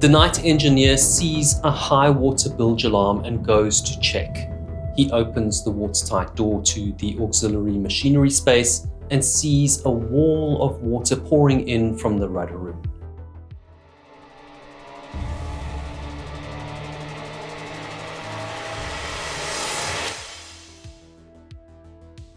The night engineer sees a high water bilge alarm and goes to check. He opens the watertight door to the auxiliary machinery space and sees a wall of water pouring in from the rudder room.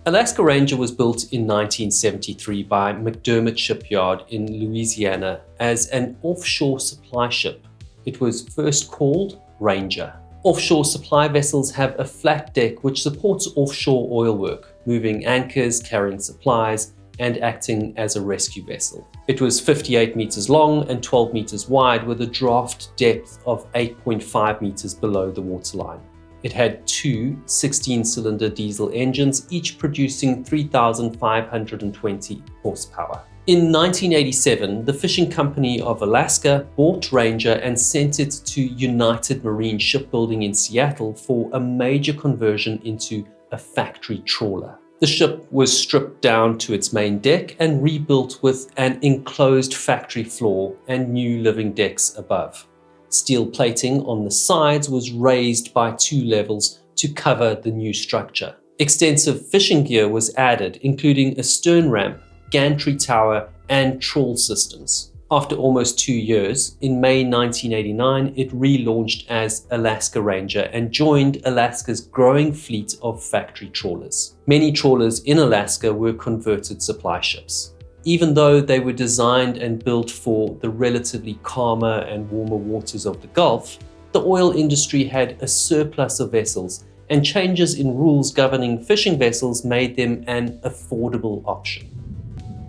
Alaska Ranger was built in 1973 by McDermott Shipyard in Louisiana as an offshore supply ship. It was first called Ranger. Offshore supply vessels have a flat deck which supports offshore oil work, moving anchors, carrying supplies, and acting as a rescue vessel. It was 58 meters long and 12 meters wide with a draft depth of 8.5 meters below the waterline. It had two 16-cylinder diesel engines, each producing 3,520 horsepower. In 1987, the Fishing Company of Alaska bought Ranger and sent it to United Marine Shipbuilding in Seattle for a major conversion into a factory trawler. The ship was stripped down to its main deck and rebuilt with an enclosed factory floor and new living decks above. Steel plating on the sides was raised by 2 levels to cover the new structure. Extensive fishing gear was added, including a stern ramp, gantry tower, and trawl systems. After almost 2 years, in May 1989, it relaunched as Alaska Ranger and joined Alaska's growing fleet of factory trawlers. Many trawlers in Alaska were converted supply ships. Even though they were designed and built for the relatively calmer and warmer waters of the Gulf, the oil industry had a surplus of vessels, and changes in rules governing fishing vessels made them an affordable option.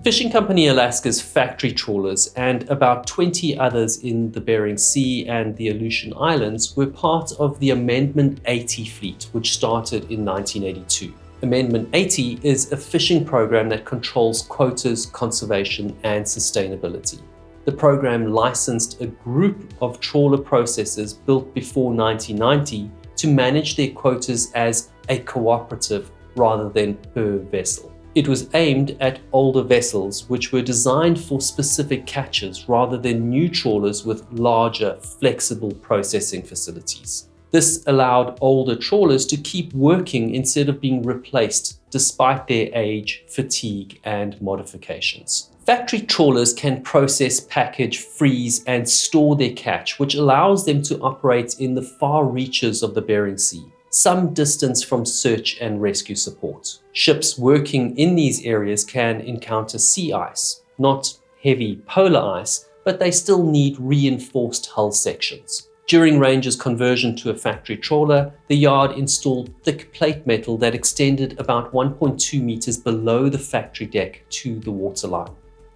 Fishing Company Alaska's factory trawlers and about 20 others in the Bering Sea and the Aleutian Islands were part of the Amendment 80 fleet, which started in 1982. Amendment 80 is a fishing program that controls quotas, conservation, and sustainability. The program licensed a group of trawler processors built before 1990 to manage their quotas as a cooperative rather than per vessel. It was aimed at older vessels which were designed for specific catches rather than new trawlers with larger, flexible processing facilities. This allowed older trawlers to keep working instead of being replaced despite their age, fatigue, and modifications. Factory trawlers can process, package, freeze, and store their catch, which allows them to operate in the far reaches of the Bering Sea, some distance from search and rescue support. Ships working in these areas can encounter sea ice, not heavy polar ice, but they still need reinforced hull sections. During Ranger's conversion to a factory trawler, the yard installed thick plate metal that extended about 1.2 meters below the factory deck to the waterline.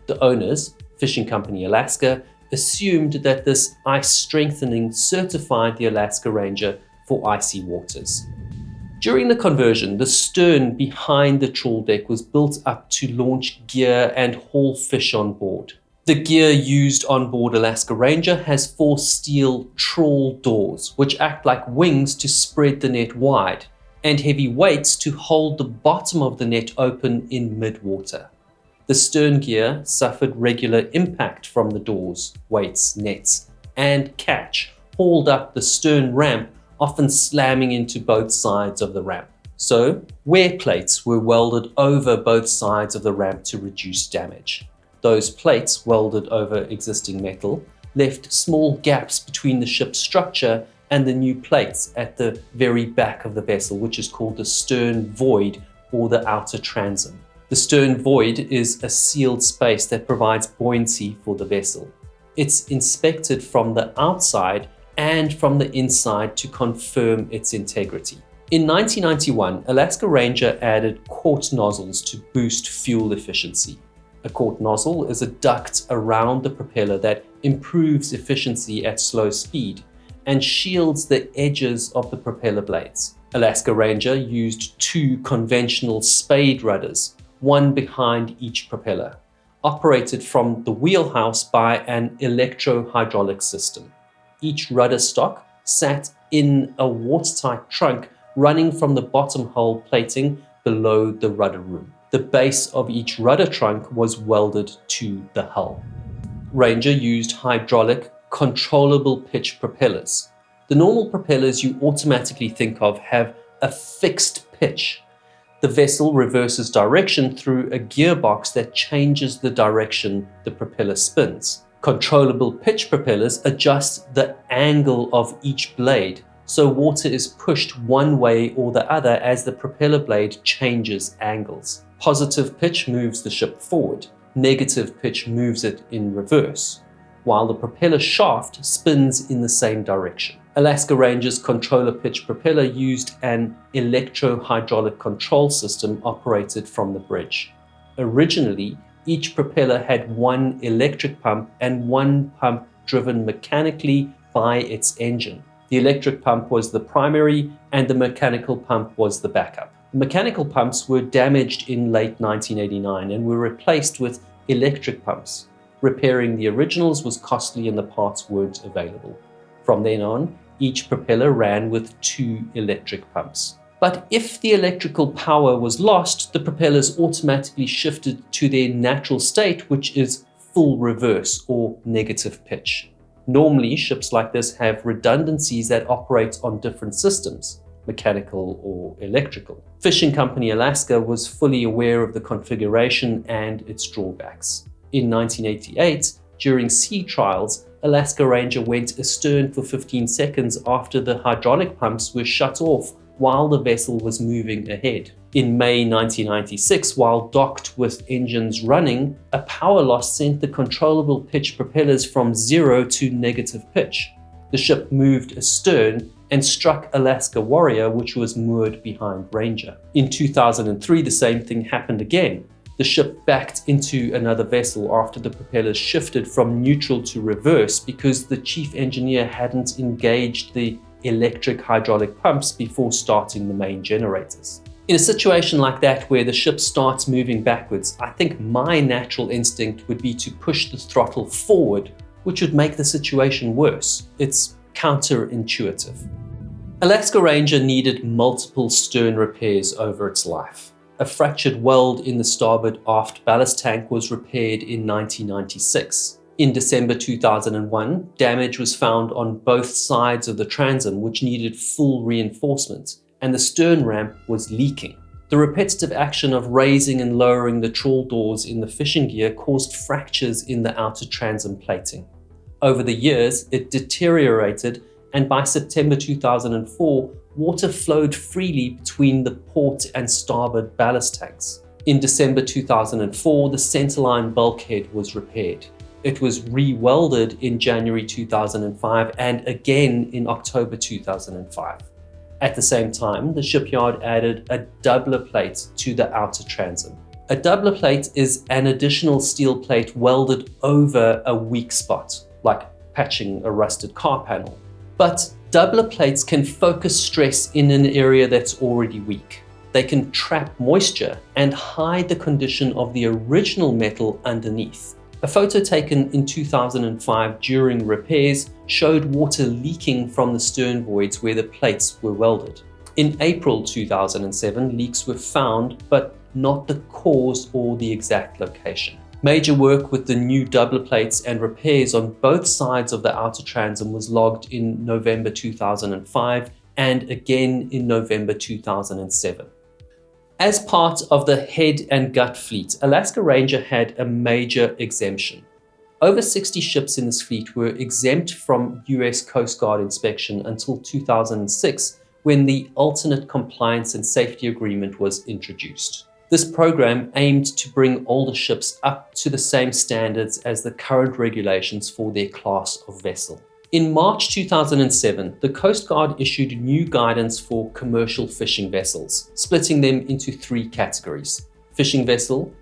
The owners, Fishing Company Alaska, assumed that this ice strengthening certified the Alaska Ranger for icy waters. During the conversion, the stern behind the trawl deck was built up to launch gear and haul fish on board. The gear used on board Alaska Ranger has 4 steel trawl doors, which act like wings to spread the net wide, and heavy weights to hold the bottom of the net open in mid-water. The stern gear suffered regular impact from the doors, weights, nets, and catch hauled up the stern ramp, often slamming into both sides of the ramp. So, wear plates were welded over both sides of the ramp to reduce damage. Those plates, welded over existing metal, left small gaps between the ship's structure and the new plates at the very back of the vessel, which is called the stern void or the outer transom. The stern void is a sealed space that provides buoyancy for the vessel. It's inspected from the outside and from the inside to confirm its integrity. In 1991, Alaska Ranger added quart nozzles to boost fuel efficiency. A quart nozzle is a duct around the propeller that improves efficiency at slow speed and shields the edges of the propeller blades. Alaska Ranger used 2 conventional spade rudders, one behind each propeller, operated from the wheelhouse by an electro-hydraulic system. Each rudder stock sat in a watertight trunk running from the bottom hull plating below the rudder room. The base of each rudder trunk was welded to the hull. Ranger used hydraulic controllable pitch propellers. The normal propellers you automatically think of have a fixed pitch. The vessel reverses direction through a gearbox that changes the direction the propeller spins. Controllable pitch propellers adjust the angle of each blade, so water is pushed one way or the other as the propeller blade changes angles. Positive pitch moves the ship forward, negative pitch moves it in reverse, while the propeller shaft spins in the same direction. Alaska Ranger's controller pitch propeller used an electro-hydraulic control system operated from the bridge. Originally, each propeller had one electric pump and one pump driven mechanically by its engine. The electric pump was the primary and the mechanical pump was the backup. The mechanical pumps were damaged in late 1989 and were replaced with electric pumps. Repairing the originals was costly and the parts weren't available. From then on, each propeller ran with 2 electric pumps. But if the electrical power was lost, the propellers automatically shifted to their natural state, which is full reverse or negative pitch. Normally, ships like this have redundancies that operate on different systems, mechanical or electrical. Fishing Company Alaska was fully aware of the configuration and its drawbacks. In 1988, during sea trials, Alaska Ranger went astern for 15 seconds after the hydraulic pumps were shut off while the vessel was moving ahead. In May 1996, while docked with engines running, a power loss sent the controllable pitch propellers from 0 to negative pitch. The ship moved astern and struck Alaska Warrior, which was moored behind Ranger. In 2003, the same thing happened again. The ship backed into another vessel after the propellers shifted from neutral to reverse because the chief engineer hadn't engaged the electric hydraulic pumps before starting the main generators. In a situation like that where the ship starts moving backwards, I think my natural instinct would be to push the throttle forward, which would make the situation worse. It's counterintuitive. Alaska Ranger needed multiple stern repairs over its life. A fractured weld in the starboard aft ballast tank was repaired in 1996. In December 2001, damage was found on both sides of the transom, which needed full reinforcement, and the stern ramp was leaking. The repetitive action of raising and lowering the trawl doors in the fishing gear caused fractures in the outer transom plating. Over the years, it deteriorated, and by September 2004, water flowed freely between the port and starboard ballast tanks. In December 2004, the centerline bulkhead was repaired. It was re-welded in January 2005 and again in October 2005. At the same time, the shipyard added a doubler plate to the outer transom. A doubler plate is an additional steel plate welded over a weak spot, like patching a rusted car panel. But doubler plates can focus stress in an area that's already weak. They can trap moisture and hide the condition of the original metal underneath. A photo taken in 2005 during repairs showed water leaking from the stern voids where the plates were welded. In April 2007, leaks were found, but not the cause or the exact location. Major work with the new doubler plates and repairs on both sides of the outer transom was logged in November 2005 and again in November 2007. As part of the head and gut fleet, Alaska Ranger had a major exemption. Over 60 ships in this fleet were exempt from US Coast Guard inspection until 2006, when the Alternate Compliance and Safety Agreement was introduced. This program aimed to bring older ships up to the same standards as the current regulations for their class of vessel. In March 2007, the Coast Guard issued new guidance for commercial fishing vessels, splitting them into 3 categories: fishing vessel,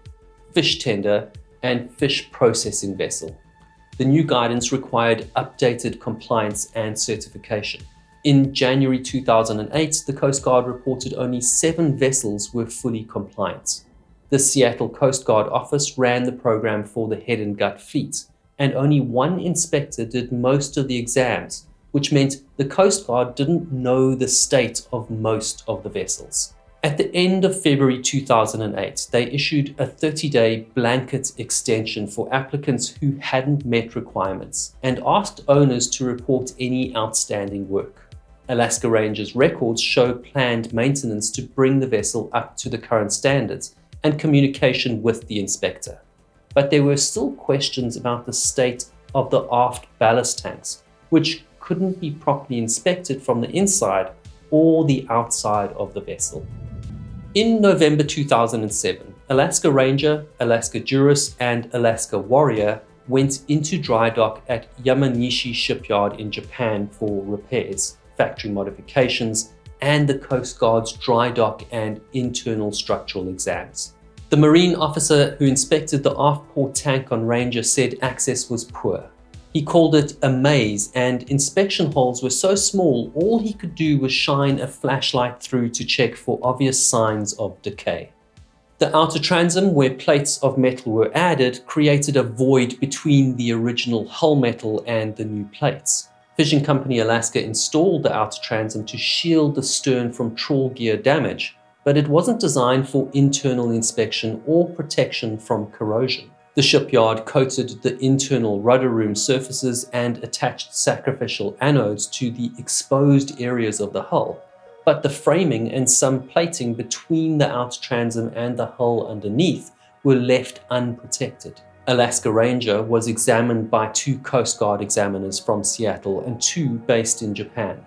fish tender, and fish processing vessel. The new guidance required updated compliance and certification. In January 2008, the Coast Guard reported only 7 vessels were fully compliant. The Seattle Coast Guard office ran the program for the head and gut fleet, and only 1 inspector did most of the exams, which meant the Coast Guard didn't know the state of most of the vessels. At the end of February 2008, they issued a 30-day blanket extension for applicants who hadn't met requirements and asked owners to report any outstanding work. Alaska Ranger's records show planned maintenance to bring the vessel up to the current standards and communication with the inspector. But there were still questions about the state of the aft ballast tanks, which couldn't be properly inspected from the inside or the outside of the vessel. In November 2007, Alaska Ranger, Alaska Juris, and Alaska Warrior went into dry dock at Yamanishi Shipyard in Japan for repairs, factory modifications, and the Coast Guard's dry dock and internal structural exams. The Marine officer who inspected the aft port tank on Ranger said access was poor. He called it a maze, and inspection holes were so small all he could do was shine a flashlight through to check for obvious signs of decay. The outer transom, where plates of metal were added, created a void between the original hull metal and the new plates. Fishing Company Alaska installed the outer transom to shield the stern from trawl gear damage, but it wasn't designed for internal inspection or protection from corrosion. The shipyard coated the internal rudder room surfaces and attached sacrificial anodes to the exposed areas of the hull, but the framing and some plating between the outer transom and the hull underneath were left unprotected. Alaska Ranger was examined by 2 Coast Guard examiners from Seattle and 2 based in Japan.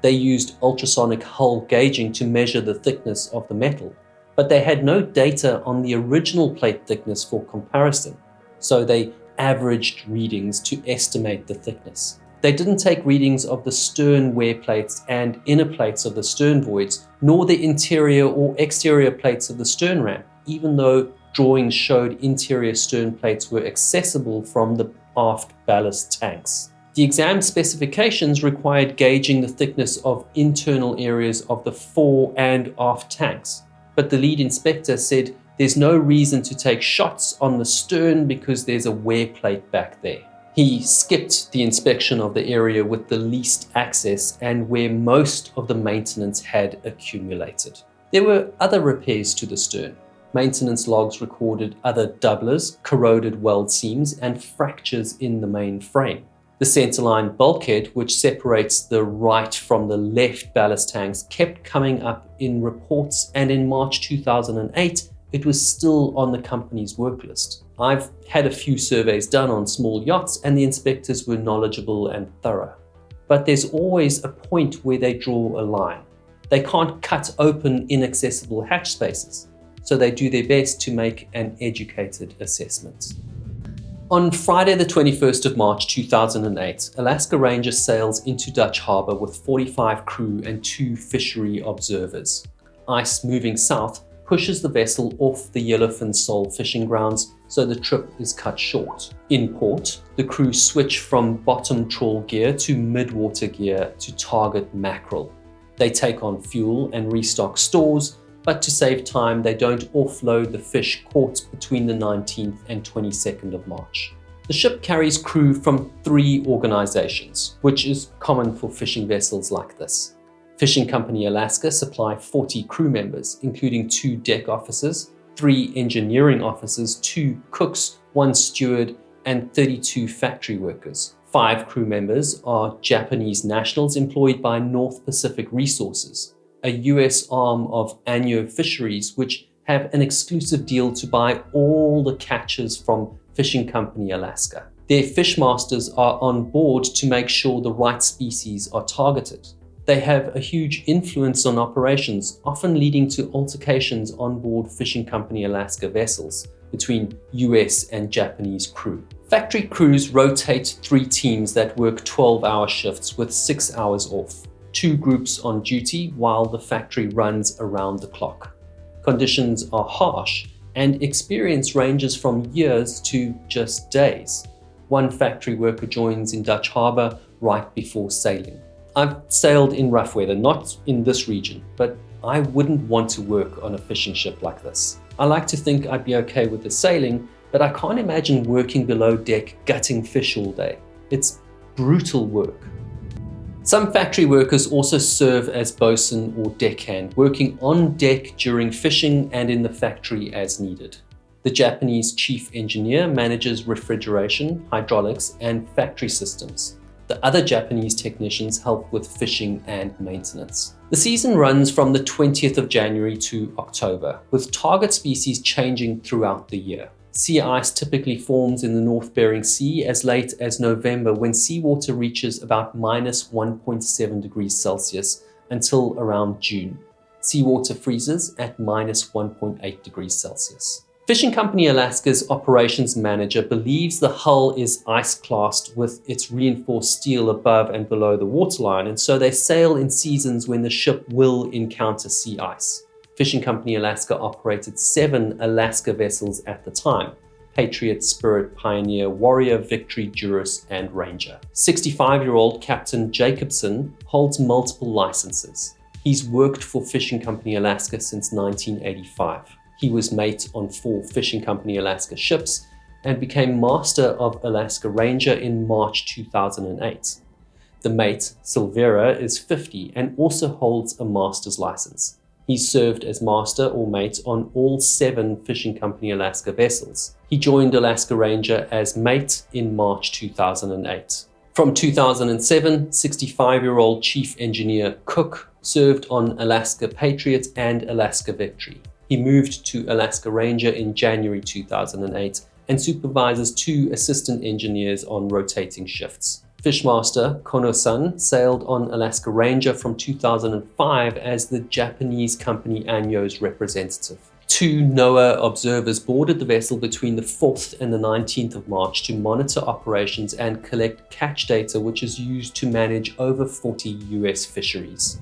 They used ultrasonic hull gauging to measure the thickness of the metal, but they had no data on the original plate thickness for comparison, so they averaged readings to estimate the thickness. They didn't take readings of the stern wear plates and inner plates of the stern voids, nor the interior or exterior plates of the stern ramp, even though drawings showed interior stern plates were accessible from the aft ballast tanks. The exam specifications required gauging the thickness of internal areas of the fore and aft tanks, but the lead inspector said there's no reason to take shots on the stern because there's a wear plate back there. He skipped the inspection of the area with the least access and where most of the maintenance had accumulated. There were other repairs to the stern. Maintenance logs recorded other doublers, corroded weld seams, and fractures in the main frame. The centerline bulkhead, which separates the right from the left ballast tanks, kept coming up in reports, and in March 2008, it was still on the company's work list. I've had a few surveys done on small yachts, and the inspectors were knowledgeable and thorough. But there's always a point where they draw a line. They can't cut open inaccessible hatch spaces, so they do their best to make an educated assessment. On Friday the 21st of March 2008, Alaska Ranger sails into Dutch Harbour with 45 crew and 2 fishery observers. Ice moving south pushes the vessel off the Yellowfin Sole fishing grounds, so the trip is cut short. In port, the crew switch from bottom trawl gear to mid-water gear to target mackerel. They take on fuel and restock stores, but to save time, they don't offload the fish caught between the 19th and 22nd of March. The ship carries crew from 3 organizations, which is common for fishing vessels like this. Fishing Company Alaska supply 40 crew members, including 2 deck officers, 3 engineering officers, 2 cooks, 1 steward, and 32 factory workers. 5 crew members are Japanese nationals employed by North Pacific Resources, a US arm of Anyo Fisheries, which have an exclusive deal to buy all the catches from Fishing Company Alaska. Their fishmasters are on board to make sure the right species are targeted. They have a huge influence on operations, often leading to altercations on board Fishing Company Alaska vessels between US and Japanese crew. Factory crews rotate 3 teams that work 12-hour shifts with 6 hours off. 2 groups on duty while the factory runs around the clock. Conditions are harsh and experience ranges from years to just days. 1 factory worker joins in Dutch Harbour right before sailing. I've sailed in rough weather, not in this region, but I wouldn't want to work on a fishing ship like this. I like to think I'd be okay with the sailing, but I can't imagine working below deck gutting fish all day. It's brutal work. Some factory workers also serve as bosun or deckhand, working on deck during fishing and in the factory as needed. The Japanese chief engineer manages refrigeration, hydraulics, and factory systems. The other Japanese technicians help with fishing and maintenance. The season runs from the 20th of January to October, with target species changing throughout the year. Sea ice typically forms in the North Bering Sea as late as November, when seawater reaches about minus 1.7 degrees Celsius until around June. Seawater freezes at minus 1.8 degrees Celsius. Fishing Company Alaska's operations manager believes the hull is ice-classed with its reinforced steel above and below the waterline, and so they sail in seasons when the ship will encounter sea ice. Fishing Company Alaska operated 7 Alaska vessels at the time: Patriot, Spirit, Pioneer, Warrior, Victory, Juris, and Ranger. 65-year-old Captain Jacobson holds multiple licenses. He's worked for Fishing Company Alaska since 1985. He was mate on 4 Fishing Company Alaska ships and became Master of Alaska Ranger in March 2008. The mate, Silvera, is 50 and also holds a master's license. He served as master or mate on all 7 Fishing Company Alaska vessels. He joined Alaska Ranger as mate in March 2008. From 2007, 65-year-old Chief Engineer Cook served on Alaska Patriot and Alaska Victory. He moved to Alaska Ranger in January 2008 and supervises 2 assistant engineers on rotating shifts. Fishmaster Kono-san sailed on Alaska Ranger from 2005 as the Japanese company Anyo's representative. 2 NOAA observers boarded the vessel between the 4th and the 19th of March to monitor operations and collect catch data, which is used to manage over 40 US fisheries.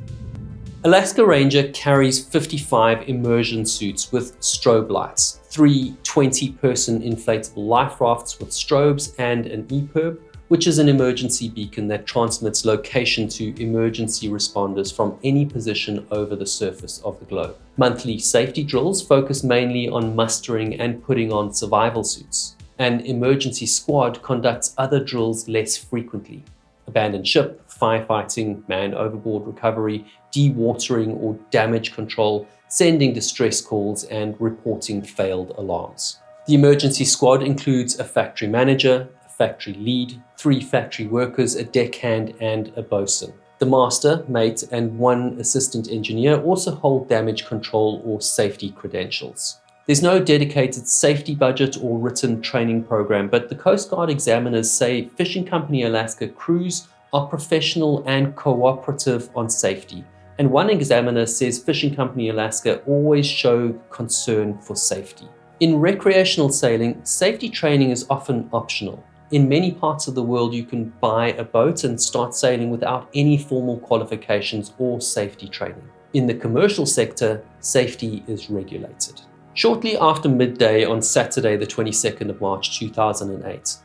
Alaska Ranger carries 55 immersion suits with strobe lights, 3 20-person inflatable life rafts with strobes, and an EPIRB, which is an emergency beacon that transmits location to emergency responders from any position over the surface of the globe. Monthly safety drills focus mainly on mustering and putting on survival suits. An emergency squad conducts other drills less frequently: abandoned ship, firefighting, man overboard recovery, dewatering or damage control, sending distress calls, and reporting failed alarms. The emergency squad includes a factory manager, a factory lead, 3 factory workers, a deckhand, and a bosun. The master, mate, and 1 assistant engineer also hold damage control or safety credentials. There's no dedicated safety budget or written training program, but the Coast Guard examiners say Fishing Company Alaska crews are professional and cooperative on safety. And one examiner says Fishing Company Alaska always show concern for safety. In recreational sailing, safety training is often optional. In many parts of the world, you can buy a boat and start sailing without any formal qualifications or safety training. In the commercial sector, safety is regulated. Shortly after midday on Saturday, the 22nd of March 2008,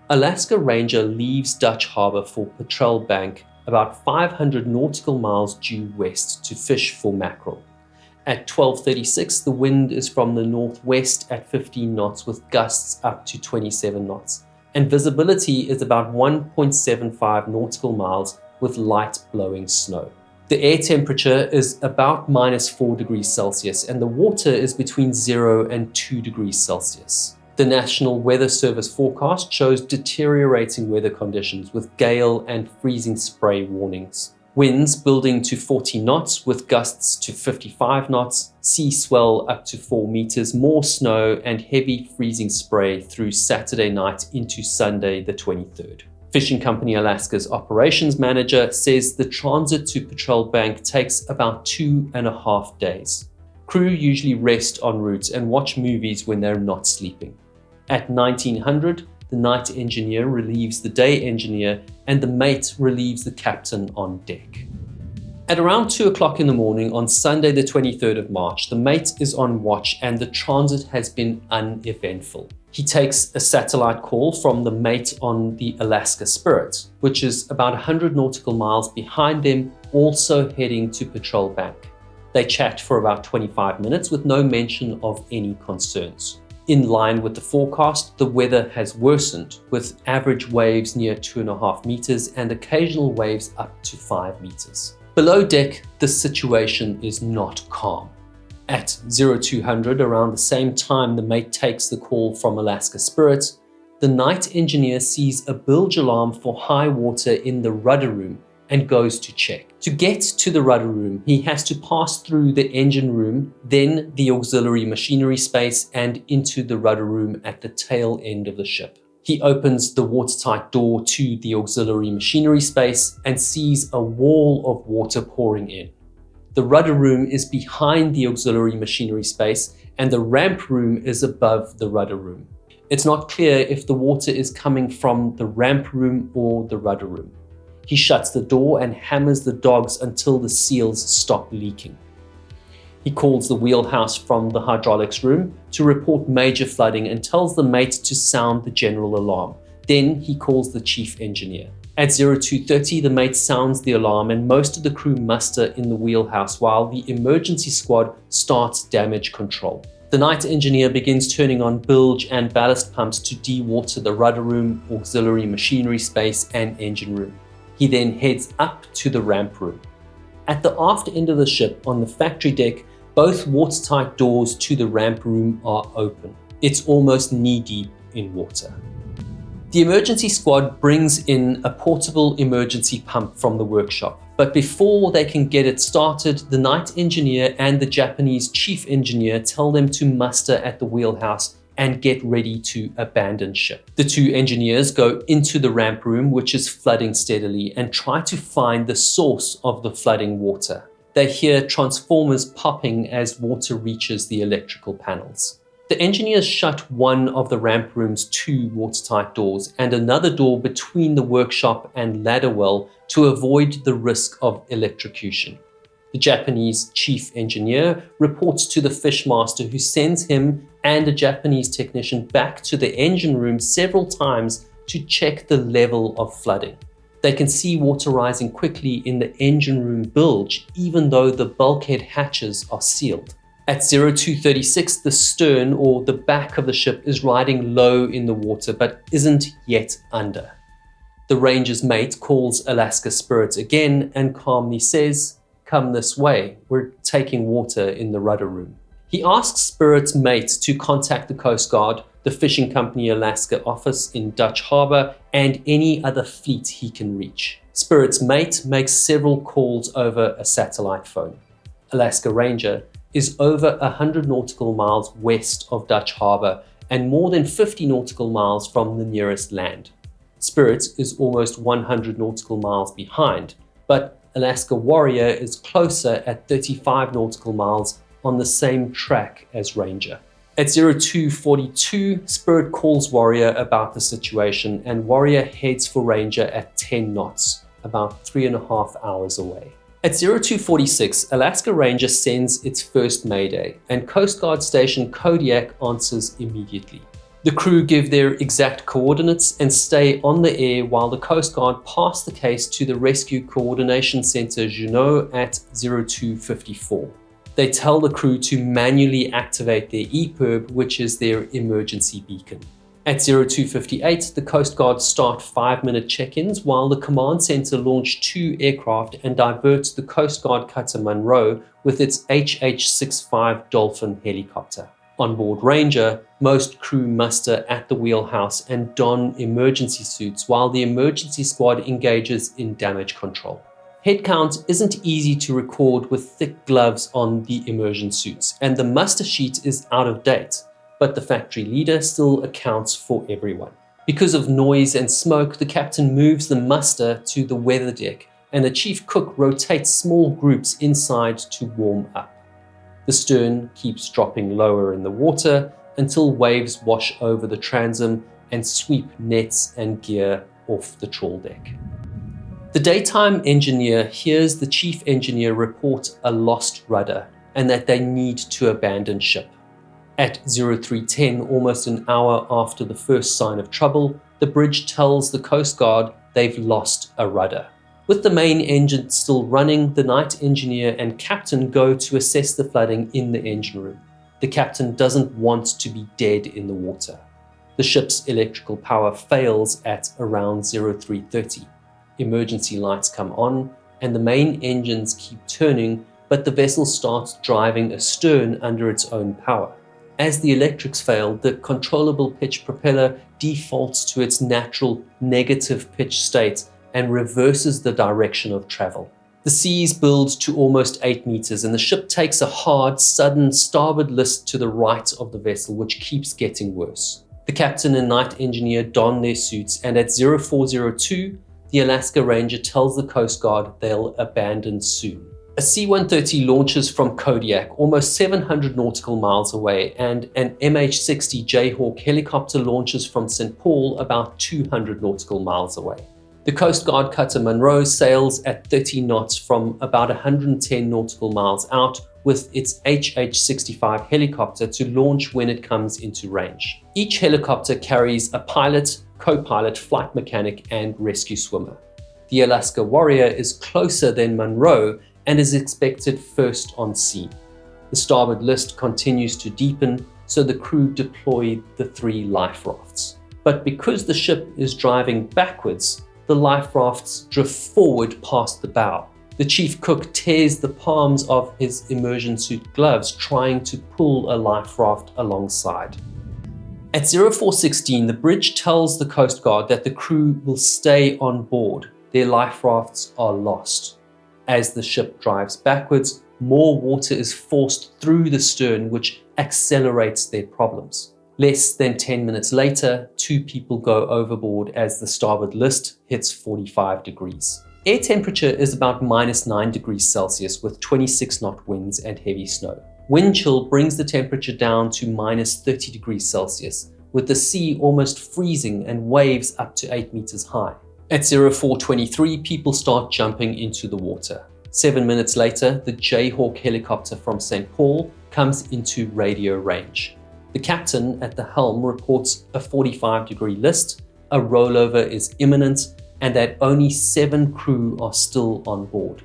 Alaska Ranger leaves Dutch Harbor for Petrel Bank, about 500 nautical miles due west, to fish for mackerel. At 12:36, the wind is from the northwest at 15 knots with gusts up to 27 knots, and visibility is about 1.75 nautical miles with light blowing snow. The air temperature is about minus 4 degrees Celsius, and the water is between 0 and 2 degrees Celsius. The National Weather Service forecast shows deteriorating weather conditions with gale and freezing spray warnings. Winds building to 40 knots with gusts to 55 knots, sea swell up to 4 meters, more snow, and heavy freezing spray through Saturday night into Sunday the 23rd. Fishing Company Alaska's operations manager says the transit to Petrel Bank takes about 2.5 days. Crew usually rest en route and watch movies when they're not sleeping. At 1900, the night engineer relieves the day engineer and the mate relieves the captain on deck. At around 2 o'clock in the morning on Sunday the 23rd of March, the mate is on watch and the transit has been uneventful. He takes a satellite call from the mate on the Alaska Spirit, which is about 100 nautical miles behind them, also heading to Petrel Bank. They chat for about 25 minutes with no mention of any concerns. In line with the forecast, the weather has worsened, with average waves near 2.5 meters and occasional waves up to 5 meters. Below deck, the situation is not calm. At 0200, around the same time the mate takes the call from Alaska Spirit, the night engineer sees a bilge alarm for high water in the rudder room and goes to check. To get to the rudder room, he has to pass through the engine room, then the auxiliary machinery space, and into the rudder room at the tail end of the ship. He opens the watertight door to the auxiliary machinery space and sees a wall of water pouring in. The rudder room is behind the auxiliary machinery space, and the ramp room is above the rudder room. It's not clear if the water is coming from the ramp room or the rudder room. He shuts the door and hammers the dogs until the seals stop leaking. He calls the wheelhouse from the hydraulics room to report major flooding and tells the mate to sound the general alarm. Then he calls the chief engineer. At 0230, the mate sounds the alarm and most of the crew muster in the wheelhouse while the emergency squad starts damage control. The night engineer begins turning on bilge and ballast pumps to dewater the rudder room, auxiliary machinery space, and engine room. He then heads up to the ramp room. At the aft end of the ship, on the factory deck, both watertight doors to the ramp room are open. It's almost knee-deep in water. The emergency squad brings in a portable emergency pump from the workshop, but before they can get it started, the night engineer and the Japanese chief engineer tell them to muster at the wheelhouse and get ready to abandon ship. The two engineers go into the ramp room, which is flooding steadily, and try to find the source of the flooding water. They hear transformers popping as water reaches the electrical panels. The engineers shut one of the ramp room's two watertight doors and another door between the workshop and ladder well to avoid the risk of electrocution. The Japanese chief engineer reports to the fishmaster, who sends him and a Japanese technician back to the engine room several times to check the level of flooding. They can see water rising quickly in the engine room bilge, even though the bulkhead hatches are sealed. At 0236, the stern or the back of the ship is riding low in the water but isn't yet under. The ranger's mate calls Alaska Spirit again and calmly says, "Come this way, we're taking water in the rudder room." He asks Spirit's mate to contact the Coast Guard, the Fishing Company Alaska office in Dutch Harbor, and any other fleet he can reach. Spirit's mate makes several calls over a satellite phone. Alaska Ranger is over 100 nautical miles west of Dutch Harbor and more than 50 nautical miles from the nearest land. Spirit is almost 100 nautical miles behind, but Alaska Warrior is closer at 35 nautical miles on the same track as Ranger. At 0242, Spirit calls Warrior about the situation, and Warrior heads for Ranger at 10 knots, about 3.5 hours away. At 0246, Alaska Ranger sends its first mayday, and Coast Guard Station Kodiak answers immediately. The crew give their exact coordinates and stay on the air while the Coast Guard pass the case to the Rescue Coordination Center Juneau at 0254. They tell the crew to manually activate their EPIRB, which is their emergency beacon. At 0258, the Coast Guard start 5-minute check-ins while the command center launch 2 aircraft and diverts the Coast Guard cutter Monroe with its HH-65 Dolphin helicopter. On board Ranger, most crew muster at the wheelhouse and don emergency suits while the emergency squad engages in damage control. Headcount isn't easy to record with thick gloves on the immersion suits, and the muster sheet is out of date, but the factory leader still accounts for everyone. Because of noise and smoke, the captain moves the muster to the weather deck, and the chief cook rotates small groups inside to warm up. The stern keeps dropping lower in the water until waves wash over the transom and sweep nets and gear off the trawl deck. The daytime engineer hears the chief engineer report a lost rudder and that they need to abandon ship. At 0310, almost an hour after the first sign of trouble, the bridge tells the Coast Guard they've lost a rudder. With the main engine still running, the night engineer and captain go to assess the flooding in the engine room. The captain doesn't want to be dead in the water. The ship's electrical power fails at around 0330. Emergency lights come on and the main engines keep turning, but the vessel starts driving astern under its own power. As the electrics fail, the controllable pitch propeller defaults to its natural negative pitch state and reverses the direction of travel. The seas build to almost 8 meters and the ship takes a hard, sudden starboard list to the right of the vessel, which keeps getting worse. The captain and night engineer don their suits, and at 0402, the Alaska Ranger tells the Coast Guard they'll abandon soon. A C-130 launches from Kodiak, almost 700 nautical miles away, and an MH-60 Jayhawk helicopter launches from St. Paul, about 200 nautical miles away. The Coast Guard cutter Monroe sails at 30 knots from about 110 nautical miles out with its HH-65 helicopter to launch when it comes into range. Each helicopter carries a pilot, co-pilot, flight mechanic, and rescue swimmer. The Alaska Warrior is closer than Monroe and is expected first on scene. The starboard list continues to deepen, so the crew deploy the 3 life rafts. But because the ship is driving backwards, the life rafts drift forward past the bow. The chief cook tears the palms of his immersion suit gloves trying to pull a life raft alongside. At 0416, the bridge tells the Coast Guard that the crew will stay on board. Their life rafts are lost. As the ship drives backwards, more water is forced through the stern, which accelerates their problems. Less than 10 minutes later, 2 people go overboard as the starboard list hits 45 degrees. Air temperature is about -9 degrees Celsius with 26 knot winds and heavy snow. Wind chill brings the temperature down to -30 degrees Celsius, with the sea almost freezing and waves up to 8 meters high. At 0423, people start jumping into the water. 7 minutes later, the Jayhawk helicopter from St. Paul comes into radio range. The captain at the helm reports a 45-degree list, a rollover is imminent, and that only 7 crew are still on board.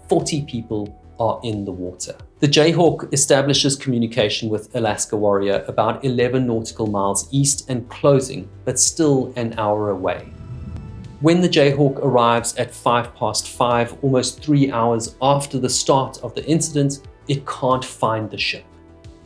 40 people are in the water. The Jayhawk establishes communication with Alaska Warrior about 11 nautical miles east and closing, but still an hour away. When the Jayhawk arrives at 5:05, almost 3 hours after the start of the incident, it can't find the ship.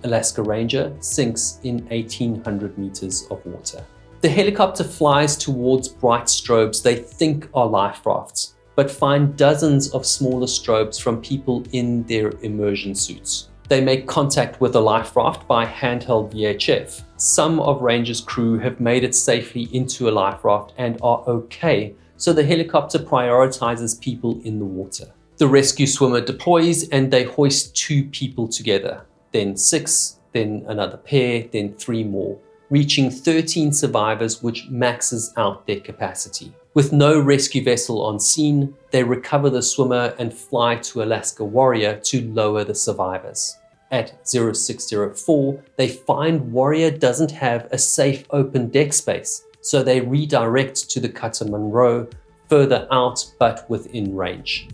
Alaska Ranger sinks in 1,800 meters of water. The helicopter flies towards bright strobes they think are life rafts, but find dozens of smaller strobes from people in their immersion suits. They make contact with a life raft by handheld VHF. Some of Ranger's crew have made it safely into a life raft and are okay, so the helicopter prioritizes people in the water. The rescue swimmer deploys and they hoist 2 people together, then 6, then another pair, then 3 more, reaching 13 survivors, which maxes out their capacity. With no rescue vessel on scene, they recover the swimmer and fly to Alaska Warrior to lower the survivors. At 0604, they find Warrior doesn't have a safe open deck space, so they redirect to the cutter Monroe, further out but within range.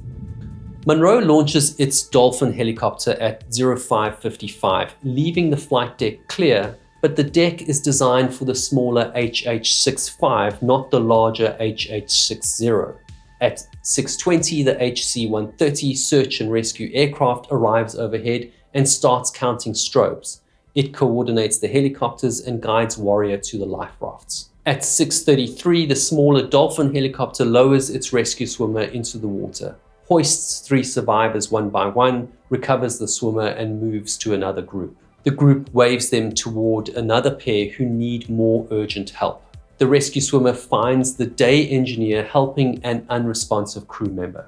Monroe launches its Dolphin helicopter at 0555, leaving the flight deck clear, but the deck is designed for the smaller HH-65, not the larger HH-60. At 6:20, the HC-130 search and rescue aircraft arrives overhead and starts counting strobes. It coordinates the helicopters and guides Warrior to the life rafts. At 6:33, the smaller Dolphin helicopter lowers its rescue swimmer into the water, hoists 3 survivors one by one, recovers the swimmer and moves to another group. The group waves them toward another pair who need more urgent help. The rescue swimmer finds the day engineer helping an unresponsive crew member.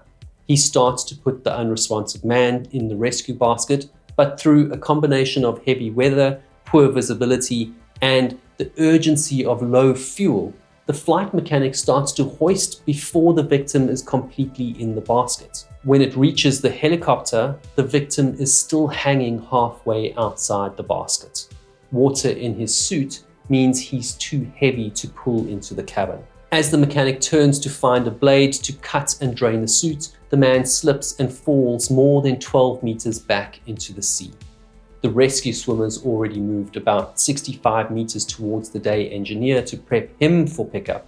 He starts to put the unresponsive man in the rescue basket, but through a combination of heavy weather, poor visibility, and the urgency of low fuel, the flight mechanic starts to hoist before the victim is completely in the basket. When it reaches the helicopter, the victim is still hanging halfway outside the basket. Water in his suit means he's too heavy to pull into the cabin. As the mechanic turns to find a blade to cut and drain the suit, the man slips and falls more than 12 meters back into the sea. The rescue swimmers already moved about 65 meters towards the day engineer to prep him for pickup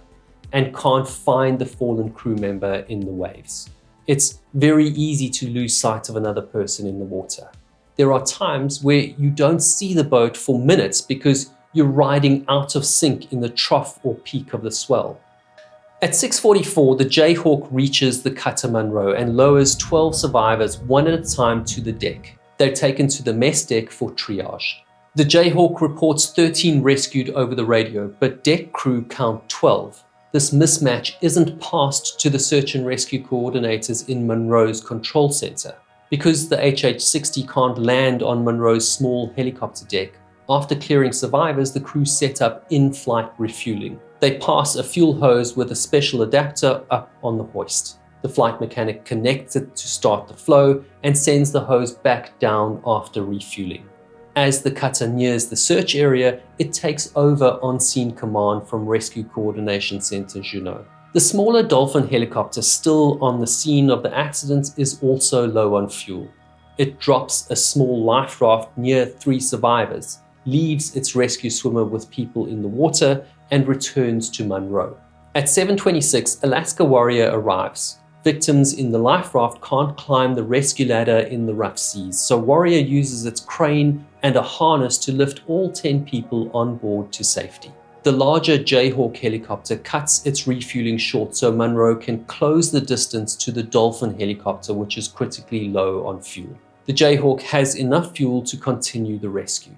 and can't find the fallen crew member in the waves. It's very easy to lose sight of another person in the water. There are times where you don't see the boat for minutes because you're riding out of sync in the trough or peak of the swell. At 6:44, the Jayhawk reaches the cutter Monroe and lowers 12 survivors one at a time to the deck. They're taken to the mess deck for triage. The Jayhawk reports 13 rescued over the radio, but deck crew count 12. This mismatch isn't passed to the search and rescue coordinators in Monroe's control center. Because the HH-60 can't land on Monroe's small helicopter deck, after clearing survivors, the crew set up in-flight refueling. They pass a fuel hose with a special adapter up on the hoist. The flight mechanic connects it to start the flow and sends the hose back down after refueling. As the cutter nears the search area, it takes over on-scene command from Rescue Coordination Center Juneau. The smaller Dolphin helicopter still on the scene of the accident is also low on fuel. It drops a small life raft near 3 survivors, leaves its rescue swimmer with people in the water, and returns to Monroe. At 7:26, Alaska Warrior arrives. Victims in the life raft can't climb the rescue ladder in the rough seas, so Warrior uses its crane and a harness to lift all 10 people on board to safety. The larger Jayhawk helicopter cuts its refueling short so Monroe can close the distance to the Dolphin helicopter, which is critically low on fuel. The Jayhawk has enough fuel to continue the rescue.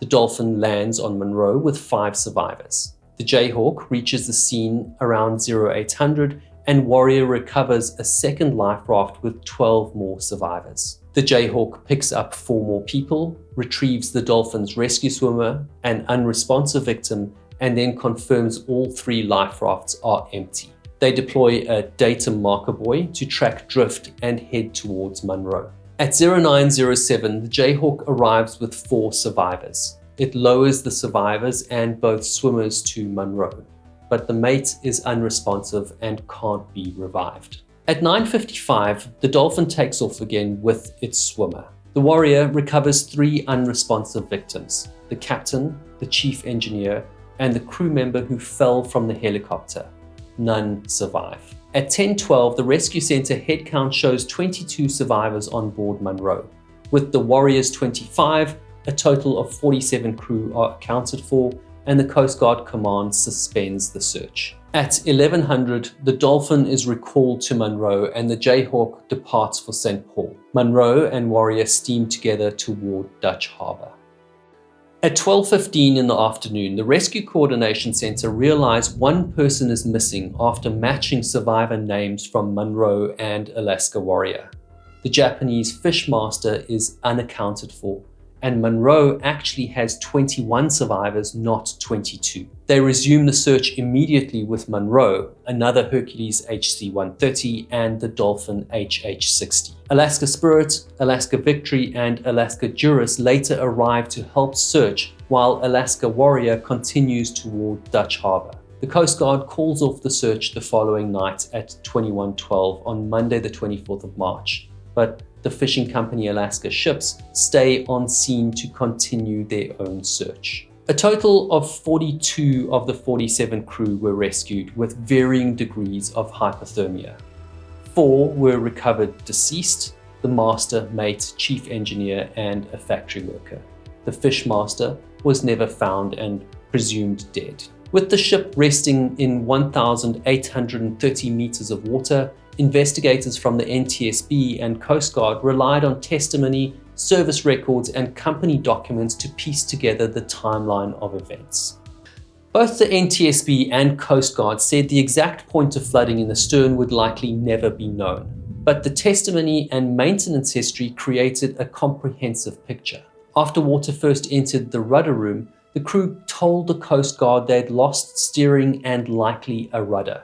The Dolphin lands on Monroe with 5 survivors. The Jayhawk reaches the scene around 0800 and Warrior recovers a second life raft with 12 more survivors. The Jayhawk picks up 4 more people, retrieves the Dolphin's rescue swimmer, an unresponsive victim, and then confirms all 3 life rafts are empty. They deploy a datum marker buoy to track drift and head towards Monroe. At 0907, the Jayhawk arrives with 4 survivors. It lowers the survivors and both swimmers to Monroe, but the mate is unresponsive and can't be revived. At 9:55, the Dolphin takes off again with its swimmer. The Warrior recovers 3 unresponsive victims: the captain, the chief engineer, and the crew member who fell from the helicopter. None survive. At 10:12, the rescue center head count shows 22 survivors on board Monroe. With the Warrior's 25, a total of 47 crew are accounted for, and the Coast Guard Command suspends the search. At 1100, the Dolphin is recalled to Monroe and the Jayhawk departs for St. Paul. Monroe and Warrior steam together toward Dutch Harbor. At 12:15 in the afternoon, the Rescue Coordination Center realized one person is missing after matching survivor names from Monroe and Alaska Warrior. The Japanese fishmaster is unaccounted for, and Monroe actually has 21 survivors, not 22. They resume the search immediately with Monroe, another Hercules HC-130, and the Dolphin HH-60. Alaska Spirit, Alaska Victory, and Alaska Juris later arrive to help search, while Alaska Warrior continues toward Dutch Harbor. The Coast Guard calls off the search the following night at 21:12 on Monday the 24th of March, but the fishing company Alaska ships stay on scene to continue their own search. A total of 42 of the 47 crew were rescued with varying degrees of hypothermia. 4 were recovered deceased: the master, mate, chief engineer, and a factory worker. The fishmaster was never found and presumed dead. With the ship resting in 1,830 meters of water, investigators from the NTSB and Coast Guard relied on testimony, service records, and company documents to piece together the timeline of events. Both the NTSB and Coast Guard said the exact point of flooding in the stern would likely never be known, but the testimony and maintenance history created a comprehensive picture. After water first entered the rudder room, the crew told the Coast Guard they'd lost steering and likely a rudder.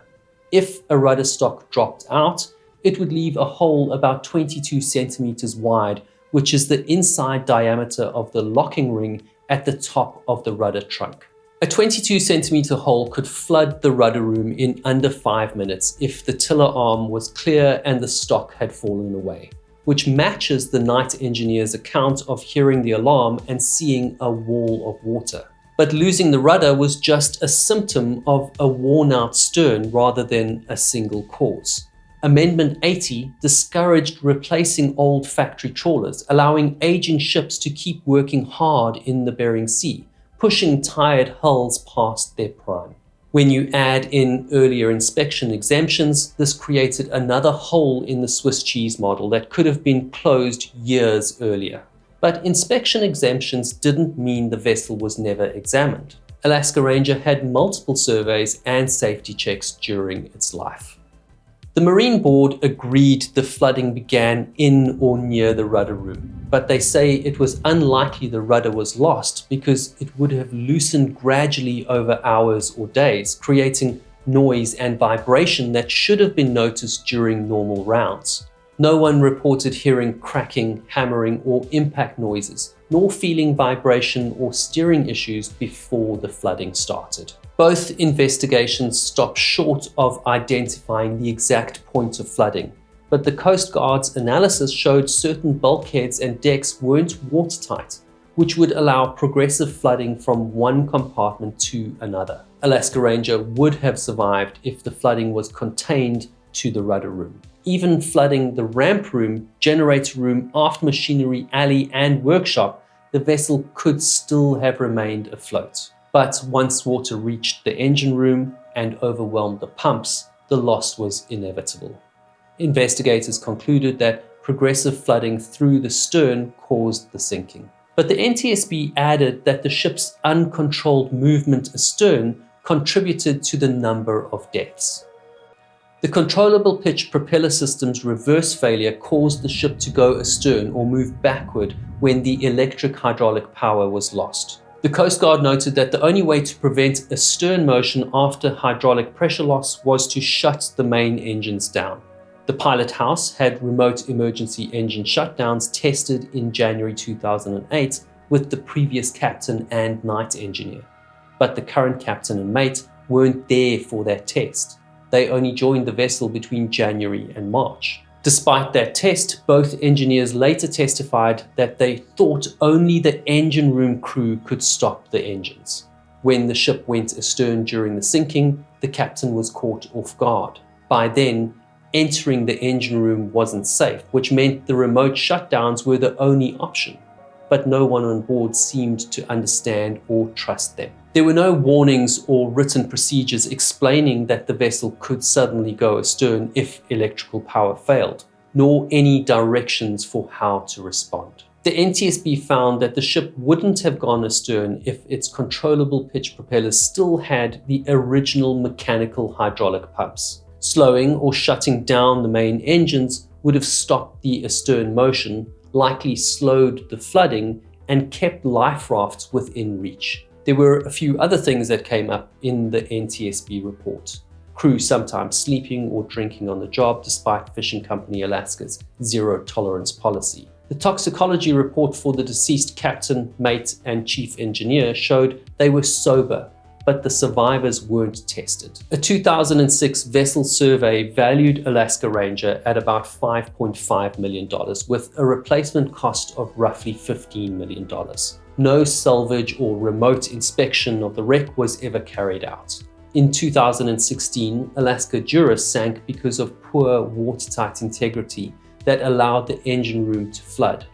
If a rudder stock dropped out, it would leave a hole about 22 centimeters wide, which is the inside diameter of the locking ring at the top of the rudder trunk. A 22 centimeter hole could flood the rudder room in under 5 minutes if the tiller arm was clear and the stock had fallen away. which matches the night engineer's account of hearing the alarm and seeing a wall of water. But losing the rudder was just a symptom of a worn-out stern rather than a single cause. Amendment 80 discouraged replacing old factory trawlers, allowing aging ships to keep working hard in the Bering Sea, pushing tired hulls past their prime. When you add in earlier inspection exemptions, this created another hole in the Swiss cheese model that could have been closed years earlier. But inspection exemptions didn't mean the vessel was never examined. Alaska Ranger had multiple surveys and safety checks during its life. The Marine Board agreed the flooding began in or near the rudder room, but they say it was unlikely the rudder was lost because it would have loosened gradually over hours or days, creating noise and vibration that should have been noticed during normal rounds. No one reported hearing cracking, hammering, or impact noises, nor feeling vibration or steering issues before the flooding started. Both investigations stopped short of identifying the exact point of flooding, but the Coast Guard's analysis showed certain bulkheads and decks weren't watertight, which would allow progressive flooding from one compartment to another. Alaska Ranger would have survived if the flooding was contained to the rudder room. Even flooding the ramp room, generator room, aft machinery alley, and workshop, the vessel could still have remained afloat. But once water reached the engine room and overwhelmed the pumps, the loss was inevitable. Investigators concluded that progressive flooding through the stern caused the sinking. But the NTSB added that the ship's uncontrolled movement astern contributed to the number of deaths. The controllable pitch propeller system's reverse failure caused the ship to go astern or move backward when the electric hydraulic power was lost. The Coast Guard noted that the only way to prevent a stern motion after hydraulic pressure loss was to shut the main engines down. The pilot house had remote emergency engine shutdowns tested in January 2008 with the previous captain and night engineer. But the current captain and mate weren't there for that test. They only joined the vessel between January and March. Despite that test, both engineers later testified that they thought only the engine room crew could stop the engines. When the ship went astern during the sinking, the captain was caught off guard. By then, entering the engine room wasn't safe, which meant the remote shutdowns were the only option. But no one on board seemed to understand or trust them. There were no warnings or written procedures explaining that the vessel could suddenly go astern if electrical power failed, nor any directions for how to respond. The NTSB found that the ship wouldn't have gone astern if its controllable pitch propellers still had the original mechanical hydraulic pumps. Slowing or shutting down the main engines would have stopped the astern motion, likely slowed the flooding, and kept life rafts within reach. There were a few other things that came up in the NTSB report. Crew sometimes sleeping or drinking on the job despite Fishing Company Alaska's zero tolerance policy. The toxicology report for the deceased captain, mate, and chief engineer showed they were sober, but the survivors weren't tested. A 2006 vessel survey valued Alaska Ranger at about $5.5 million, with a replacement cost of roughly $15 million. No salvage or remote inspection of the wreck was ever carried out. In 2016, Alaska Juris sank because of poor watertight integrity that allowed the engine room to flood.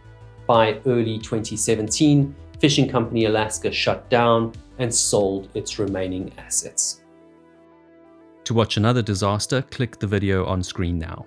By early 2017, Fishing Company Alaska shut down and sold its remaining assets. To watch another disaster, click the video on screen now.